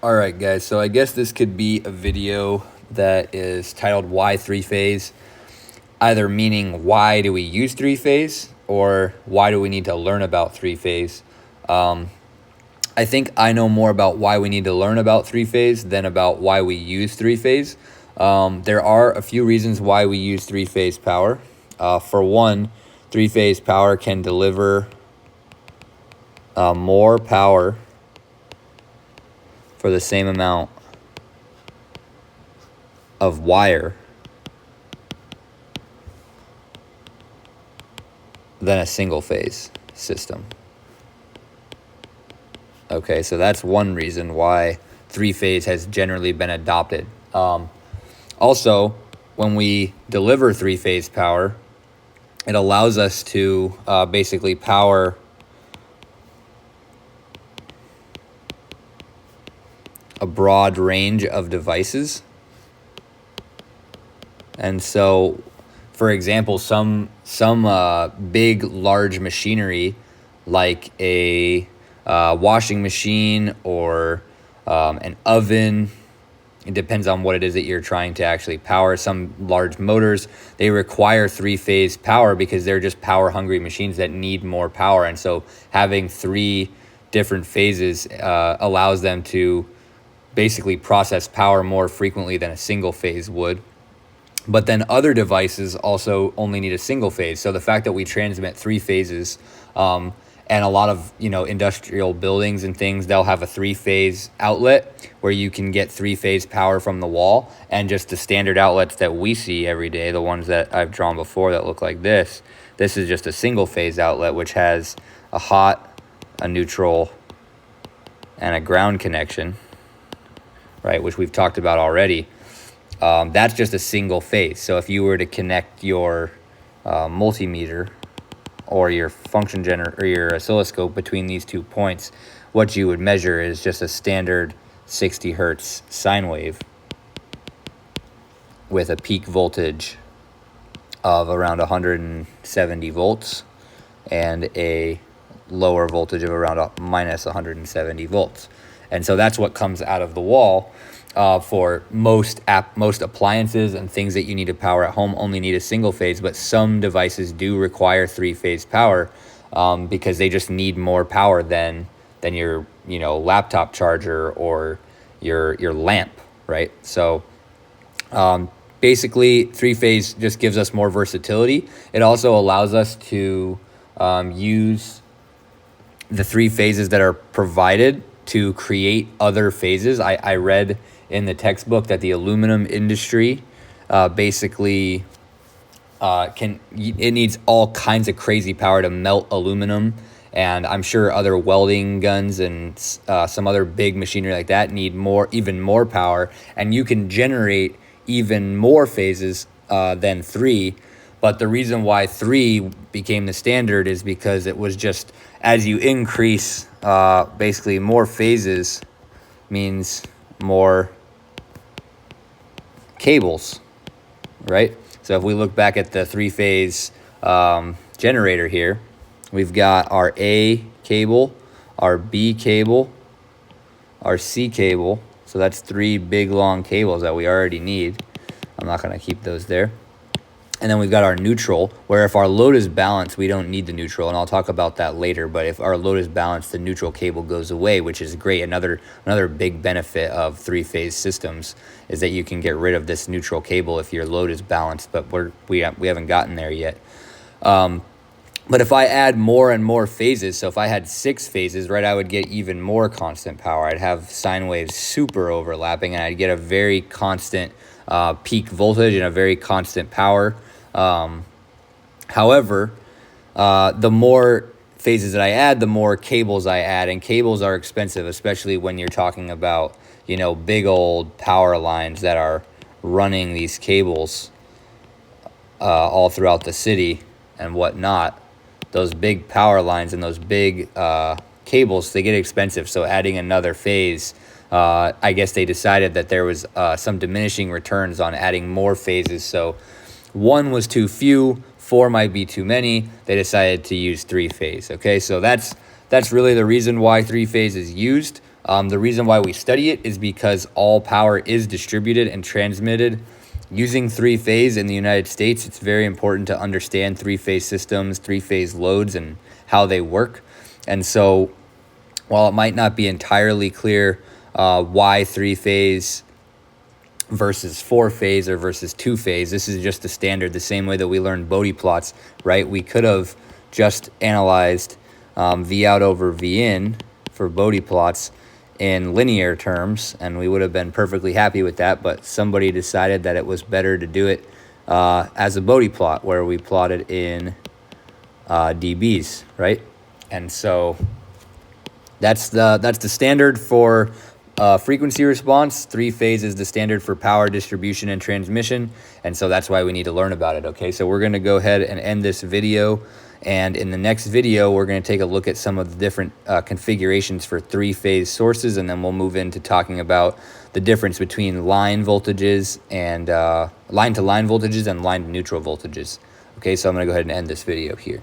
All right, guys, so I guess this could be a video that is titled Why Three Phase, either meaning why do we use three phase or why do we need to learn about three phase. I think I know more about why we need to learn about three phase than about why we use three phase. There are a few reasons why we use three phase power. For one, three phase power can deliver more power for the same amount of wire than a single phase system. Okay, so that's one reason why three phase has generally been adopted. Also, when we deliver three phase power, it allows us to basically power a broad range of devices. And so, for example, some big, large machinery like a washing machine or an oven, it depends on what it is that you're trying to actually power. Some large motors, they require three-phase power because they're just power-hungry machines that need more power. And so having three different phases allows them to basically process power more frequently than a single phase would. But then other devices also only need a single phase. So the fact that we transmit three phases, and a lot of industrial buildings and things, they'll have a three-phase outlet where you can get three-phase power from the wall. And just the standard outlets that we see every day, the ones that I've drawn before that look like this is just a single-phase outlet, which has a hot, a neutral, and a ground connection, right, which we've talked about already. That's just a single phase. So if you were to connect your multimeter or your function generator or your oscilloscope between these 2 points, what you would measure is just a standard 60 hertz sine wave with a peak voltage of around 170 volts and a lower voltage of around minus 170 volts. And so that's what comes out of the wall. For most appliances and things that you need to power at home only need a single phase, but some devices do require three-phase power because they just need more power than your laptop charger or your lamp, right? So basically, three-phase just gives us more versatility. It also allows us to use the three phases that are provided to create other phases. I read in the textbook that the aluminum industry basically it needs all kinds of crazy power to melt aluminum, and I'm sure other welding guns and some other big machinery like that need even more power, and you can generate even more phases than three. But the reason why three became the standard is because it was just, as you increase basically more phases means more cables, right? So if we look back at the three-phase generator here, we've got our A cable, our B cable, our C cable. So that's three big long cables that we already need. I'm not going to keep those there. And then we've got our neutral, where if our load is balanced, we don't need the neutral, and I'll talk about that later. But if our load is balanced, the neutral cable goes away, which is great. Another big benefit of three-phase systems is that you can get rid of this neutral cable if your load is balanced, but we haven't gotten there yet. But if I add more and more phases, so if I had 6 phases, right, I would get even more constant power. I'd have sine waves super overlapping, and I'd get a very constant peak voltage and a very constant power. However, the more phases that I add, the more cables I add, and cables are expensive, especially when you're talking about, big old power lines that are running these cables all throughout the city and whatnot. Those big power lines and those big cables, they get expensive. So adding another phase, I guess they decided that there was some diminishing returns on adding more phases. So 1 was too few, 4 might be too many. They decided to use three-phase. Okay, so that's really the reason why three-phase is used. The reason why we study it is because all power is distributed and transmitted using three-phase in the United States. It's very important to understand three-phase systems, three-phase loads, and how they work. And so while it might not be entirely clear why three-phase versus four-phase or versus two-phase, this is just the standard, the same way that we learned Bode plots, right? We could have just analyzed V out over V in for Bode plots in linear terms, and we would have been perfectly happy with that, but somebody decided that it was better to do it as a Bode plot, where we plotted in dBs, right? And so that's the standard for frequency response. Three-phase is the standard for power distribution and transmission, and so that's why we need to learn about it, okay? So we're going to go ahead and end this video, and in the next video, we're going to take a look at some of the different configurations for three-phase sources, and then we'll move into talking about the difference between line voltages and line-to-line voltages and line-to-neutral voltages. Okay, so I'm going to go ahead and end this video here.